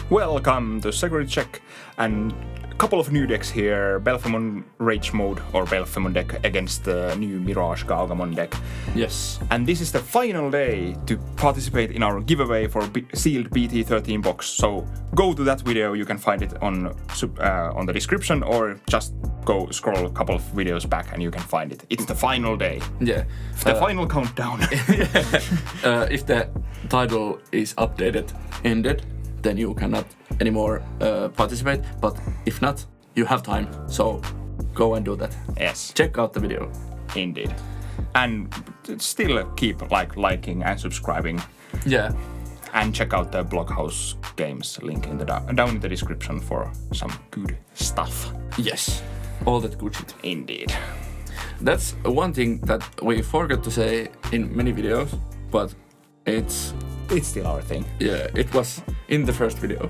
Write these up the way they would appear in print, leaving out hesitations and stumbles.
Welcome to Security Check, and a couple of new decks here. Belphemon Rage Mode, or Belphemon deck against the new MirageGaogamon deck. Yes. And this is the final day to participate in our giveaway for sealed BT13 box. So go to that video, you can find it on the description, or just go scroll a couple of videos back and you can find it. It's the final day. Yeah. The final countdown. If the title is ended, then you cannot anymore participate. But if not, you have time. So go and do that. Yes. Check out the video. Indeed. And still keep liking and subscribing. Yeah. And check out the Blockhouse Games link in the down in the description for some good stuff. Yes. All that good shit. Indeed. That's one thing that we forgot to say in many videos, but it's still our thing. Yeah, it was in the first video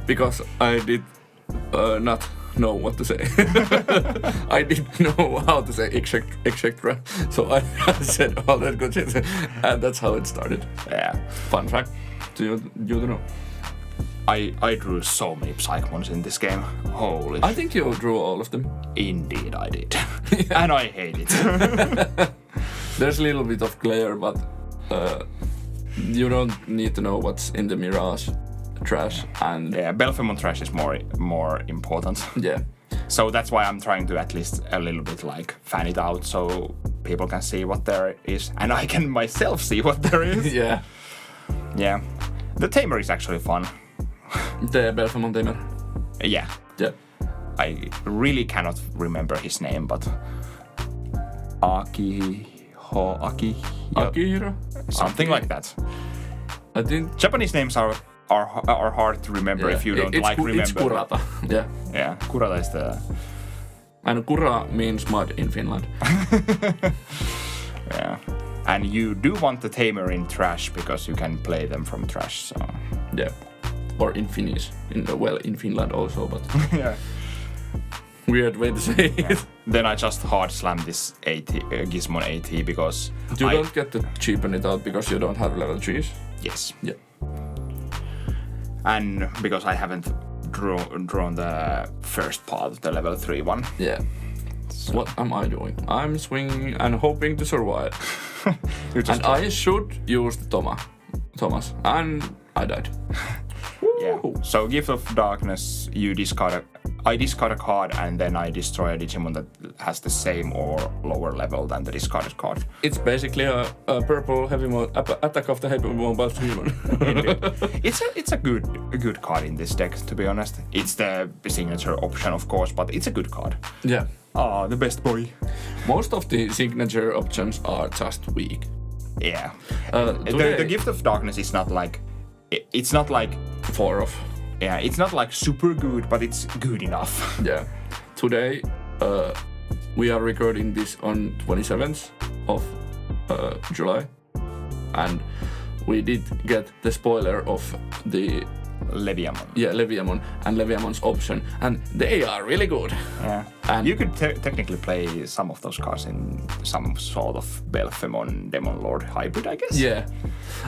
because I did not know what to say. I didn't know how to say etc. So I said all that good shit, and that's how it started. Yeah. Fun fact, you don't know. I drew so many Psychmons in this game. Holy I think you drew all of them. Indeed I did. And I hate it. There's a little bit of glare, but you don't need to know what's in the Mirage trash. And yeah, Belphemon trash is more important. Yeah. So that's why I'm trying to at least a little bit fan it out so people can see what there is. And I can myself see what there is. Yeah. Yeah. The tamer is actually fun. The Belphemon tamer. Yeah. Yeah. I really cannot remember his name, but Akihiro? Something like that. I think Japanese names are hard to remember if you don't remember. It's Kurata. Yeah. Yeah. Kurata is the. And Kura means mud in Finland. Yeah. And you do want the tamer in trash because you can play them from trash. So. Yeah. Or in Finnish. In Finland also, but. Yeah. Weird way to say it. Then I just hard slam this Gizmon AT because you don't get to cheapen it out because you don't have level 3s? Yes. Yeah. And because I haven't drawn the first part of the level 3 one. Yeah. So. What am I doing? I'm swinging and hoping to survive. And I should use the Thomas. And I died. Yeah. So Gift of Darkness, I discard a card and then I destroy a Digimon that has the same or lower level than the discarded card. It's basically a purple heavy mode attack of the heavy mode Belphemon. It's a good card in this deck, to be honest. It's the signature option, of course, but it's a good card. Yeah. The best boy. Most of the signature options are just weak. Yeah. The Gift of Darkness is not like. It's not like 4 of. Yeah, it's not like super good, but it's good enough. Yeah. Today, we are recording this on 27th of July, and we did get the spoiler of the Leviamon. Yeah, Leviamon and Leviamon's option, and they are really good. Yeah. And you could technically play some of those cards in some sort of Belphemon Demon Lord hybrid, I guess. Yeah.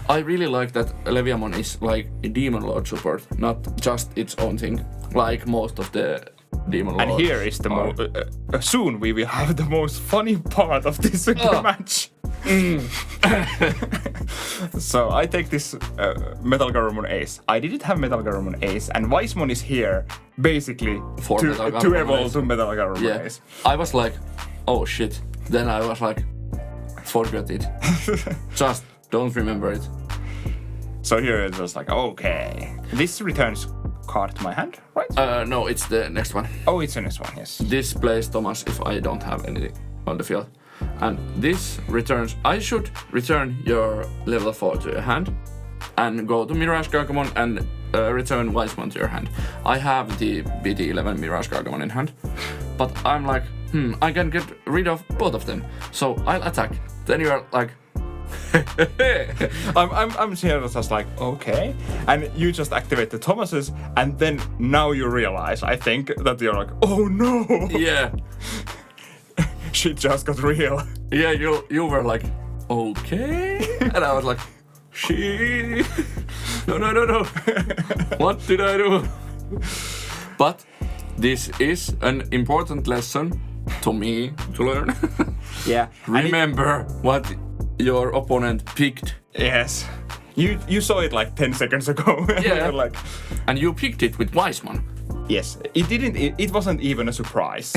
I really like that Leviamon is like a Demon Lord support, not just its own thing, like most of the Demon Lords. And here is the soon we will have the most funny part of this match. So I take this MetalGarurumon Ace. I didn't have MetalGarurumon Ace, and Weissmon is here basically to evolve to MetalGarurumon Ace. I was like, oh shit. Then I was like, forget it. Just don't remember it. So here it was like, okay. This returns card to my hand, right? No, it's the next one. Oh, it's the next one, yes. This plays Thomas if I don't have anything on the field. And this returns, I should return your level 4 to your hand and go to MirageGaogamon and return Weissmon to your hand. I have the BT11 MirageGaogamon in hand, but I'm like, I can get rid of both of them. So I'll attack. Then you're like, I'm here just like, okay. And you just activate the Thomases, and then now you realize, I think, that you're like, oh no! Yeah. Shit just got real. Yeah, you were like, okay? And I was like, shit. No. What did I do? But this is an important lesson to me to learn. Yeah. Remember what your opponent picked. Yes. You saw it like 10 seconds ago. Yeah. Like, And you picked it with Weissman. yes. It wasn't even a surprise.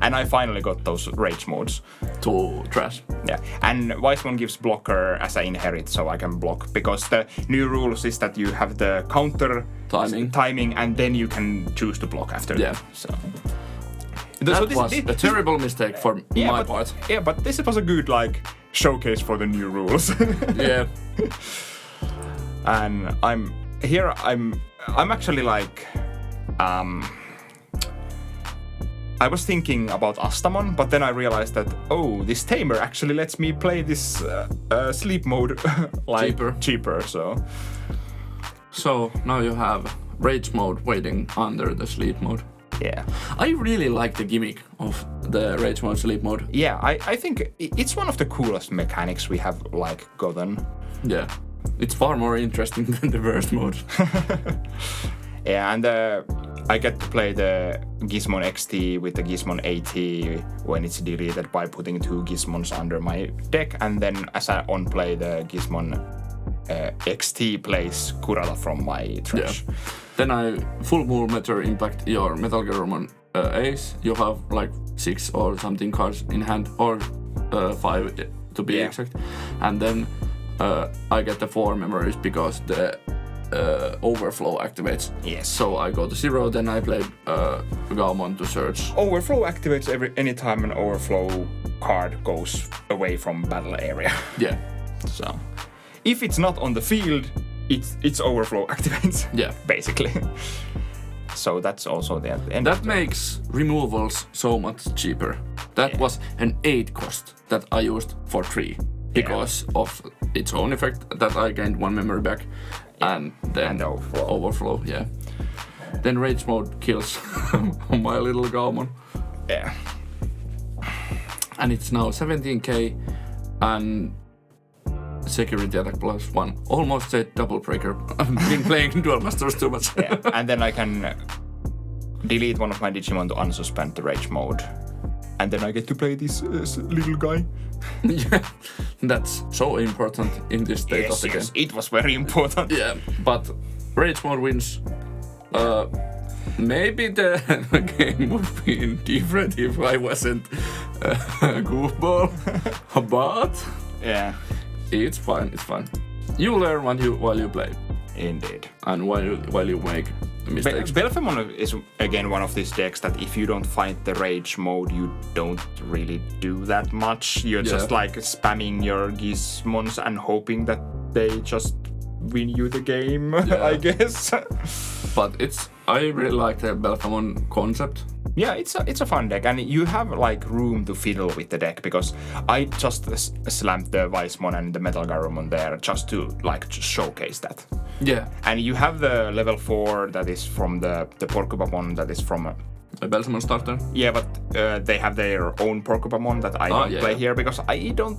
And I finally got those rage modes. To trash. Yeah. And Weissman gives blocker as I inherit, so I can block. Because the new rules is that you have the counter timing and then you can choose to block after. Yeah. So. That was a terrible mistake for my part. Yeah, but this was a good like showcase for the new rules. Yeah. And I'm actually like I was thinking about Astamon, but then I realized that this tamer actually lets me play this sleep mode like cheaper. So now you have rage mode waiting under the sleep mode. Yeah. I really like the gimmick of the rage mode sleep mode. Yeah, I think it's one of the coolest mechanics we have like gotten. Yeah. It's far more interesting than the burst mode. Yeah, and I get to play the Gizmon XT with the Gizmon AT when it's deleted by putting 2 Gizmons under my deck, and then as I on-play the Gizmon XT plays Kurata from my trash. Yeah. Then I full Meter impact your MirageGaogamon ace. You have like 6 or something cards in hand, or 5 to be exact. And then I get the 4 memories because the overflow activates. Yes. So I go to 0, then I play Gaomon to search. Overflow activates anytime an overflow card goes away from battle area. Yeah. So if it's not on the field, it's overflow activates. Yeah. Basically. So that's also the end. That makes removals so much cheaper. That was an 8 cost that I used for 3 because of its own effect that I gained 1 memory back. And then overflow, yeah. Then rage mode kills my little Gaomon. Yeah. And it's now 17k and security attack +1. Almost a double breaker. I've been playing Duel Masters too much. Yeah. And then I can delete one of my Digimon to unsuspend the rage mode. And then I get to play this little guy. Yeah, that's so important in this state of the game. Yes, it was very important. Yeah, but rage mode wins. Maybe the game would be different if I wasn't a goofball, but yeah, it's fine. It's fine. You learn while you play. Indeed. And while you make mistakes. Belphemon is again one of these decks that if you don't find the rage mode, you don't really do that much. You're just like spamming your Gizmons and hoping that they just win you the game, I guess. But I really like the Belphemon concept. Yeah, it's a fun deck, and you have like room to fiddle with the deck because I just slammed the Weissmon and the MirageGaogamon there just to like showcase that. Yeah. And you have the level 4 that is from the Porcupamon that is from a Belphemon starter. Yeah, but they have their own Porcupamon that I don't play here because I don't.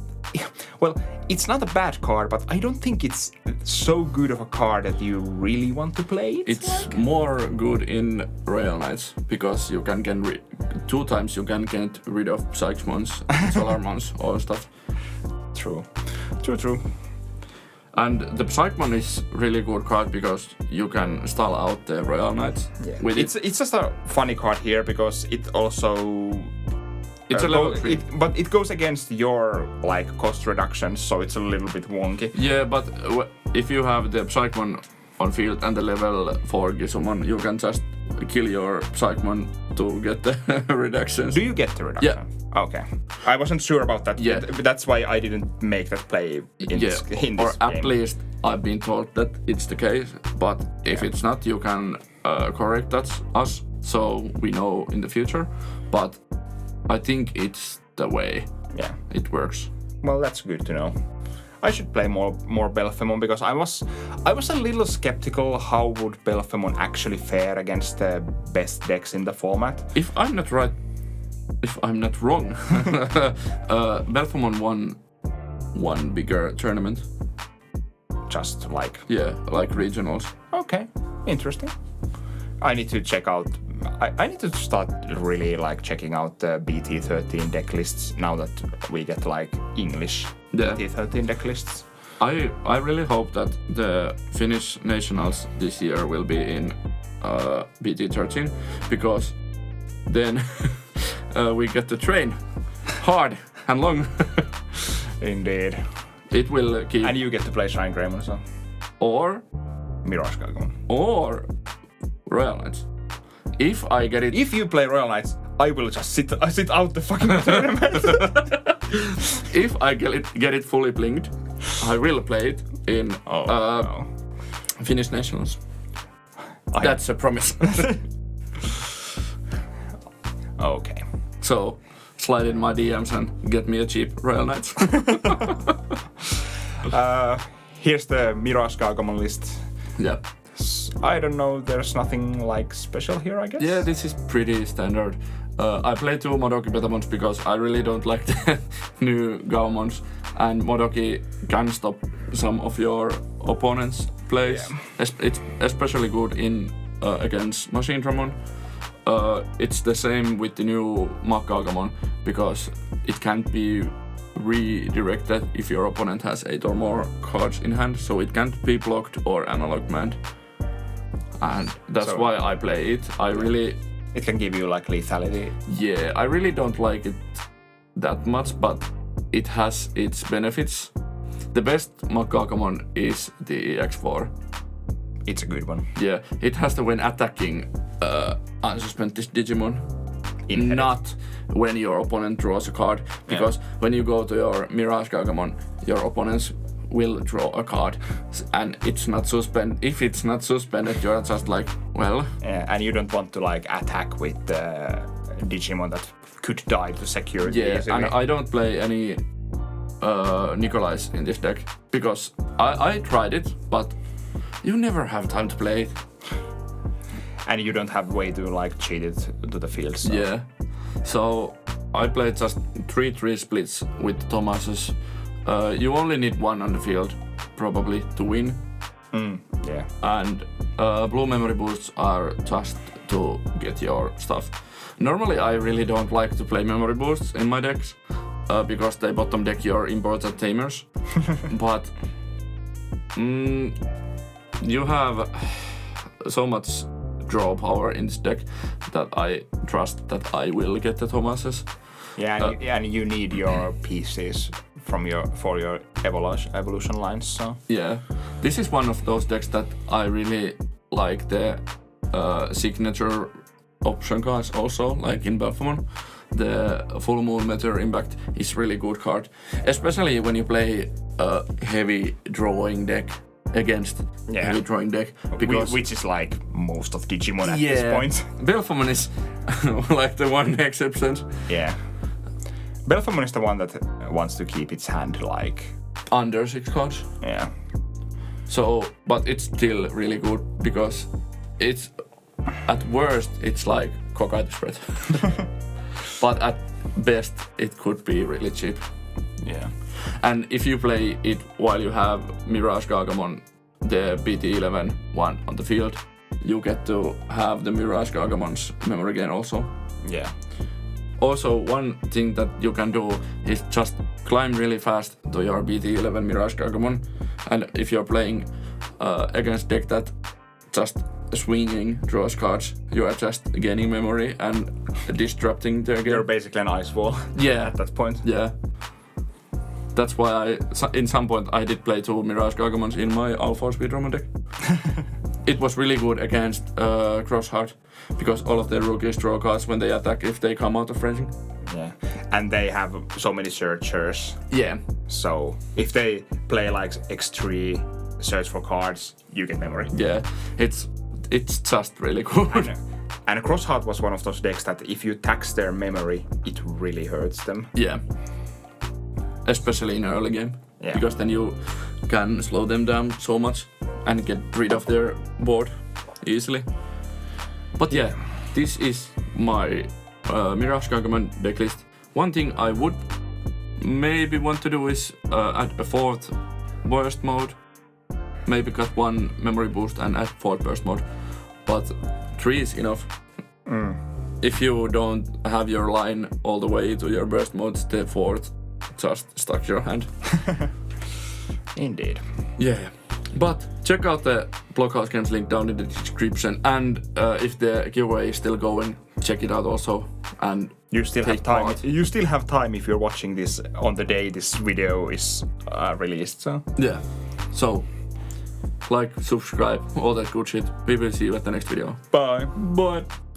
Well, it's not a bad card, but I don't think it's so good of a card that you really want to play it. It's more good in Royal Knights because you can get 2 times you can get rid of Psychmons, Solarmons, or stuff. True. And the Psychmon is really good card because you can stall out the Royal Knights. Yeah. With it's just a funny card here because it also. It's a level 3. But it goes against your like cost reductions, so it's a little bit wonky. Yeah, but if you have the Psychmon on field and the level 4 Gizmon, you can just kill your Psychmon to get the reductions. Do you get the reduction? Yeah. Okay. I wasn't sure about that. Yeah. That's why I didn't make that play in this or at game. least I've been told that it's the case. But if it's not, you can correct us so we know in the future. But I think it's the way it works. Well, that's good to know. I should play more Belphemon because I was a little skeptical how would Belphemon actually fare against the best decks in the format. If I'm not wrong, Belphemon won one bigger tournament. just like... Yeah, like regionals. Okay, interesting. I need to check out... I need to start really like checking out the BT13 deck lists now that we get like English BT13 deck lists. I really hope that the Finnish nationals this year will be in BT13 because then we get to train hard and long. Indeed. It will keep... And you get to play Shrine Greymon as well. Or... MirageGaogamon. Or... Royal Knights. If I get it... If you play Royal Knights, I will just sit out the fucking tournament. If I get it fully blinked, I will play it in Finnish nationals. That's a promise. Okay. So, slide in my DMs and get me a cheap Royal Knights. Here's the MirageGaogamon list. Yeah. I don't know, there's nothing like special here, I guess? Yeah, this is pretty standard. I play 2 Modoki Betamons because I really don't like the new Gaomons, and Modoki can stop some of your opponent's plays. Yeah. It's especially good in against Machine Dramon. It's the same with the new MirageGaogamon because it can't be redirected if your opponent has 8 or more cards in hand, so it can't be blocked or analog manned. And that's why I play it. It can give you like lethality. Yeah, I really don't like it that much, but it has its benefits. The best MirageGaogamon is the EX4. It's a good one. Yeah, it has the when attacking unsuspended Digimon. Not when your opponent draws a card, because when you go to your MirageGaogamon, your opponents will draw a card, and it's not suspended. If it's not suspended, you're just like, well... Yeah, and you don't want to like attack with Digimon that could die to security easily. And I don't play any Nikolais in this deck, because I tried it, but you never have time to play it. And you don't have way to like cheat it to the field. So. Yeah, so I played just 3-3 splits with Thomas's. You only need 1 on the field, probably, to win. Yeah. And blue memory boosts are just to get your stuff. Normally I really don't like to play memory boosts in my decks, because they bottom deck your imported tamers. But you have so much draw power in this deck that I trust that I will get the Thomases. Yeah, and you need your pieces for your evolution lines. So yeah, this is one of those decks that I really like the signature option cards also, like in Belphemon. The Full Moon Meteor Impact is really good card, especially when you play a heavy drawing deck against heavy drawing deck, because which is like most of Digimon at this point. Belphemon is like the one exception. Yeah. Belphemon is the one that wants to keep its hand like under 6 cards. Yeah. So, but it's still really good because it's at worst it's like Kokai's spread. But at best it could be really cheap. Yeah. And if you play it while you have MirageGaogamon, the BT11 one on the field, you get to have the MirageGaogamon's memory gain also. Yeah. Also, one thing that you can do is just climb really fast to your BT11 MirageGaogamon, and if you're playing against deck that just swinging draws cards, you are just gaining memory and disrupting their game. You're basically an ice wall. Yeah. At that point. Yeah. That's why in some point I did play 2 MirageGaogamons in my Alpha Speedrunner deck. It was really good against Crossheart, because all of their rookies draw cards when they attack if they come out of ranging. Yeah. And they have so many searchers. Yeah. So if they play like X3 search for cards, you get memory. Yeah. It's just really cool. And Crossheart was one of those decks that if you tax their memory, it really hurts them. Yeah. Especially in early game. Yeah. Because then you can slow them down so much and get rid of their board easily. But yeah, this is my MirageGaogamon deck list. One thing I would maybe want to do is add a 4th worst mode maybe cut 1 memory boost and add 4 burst mode, but 3 is enough. If you don't have your line all the way to your burst modes, the 4th just stuck your hand. Indeed. Yeah. But check out the Blockhouse Games link down in the description, and if the giveaway is still going, check it out also. And you still have take time. part. You still have time if you're watching this on the day this video is released. So yeah. So like, subscribe, all that good shit. We will see you at the next video. bye. Bye.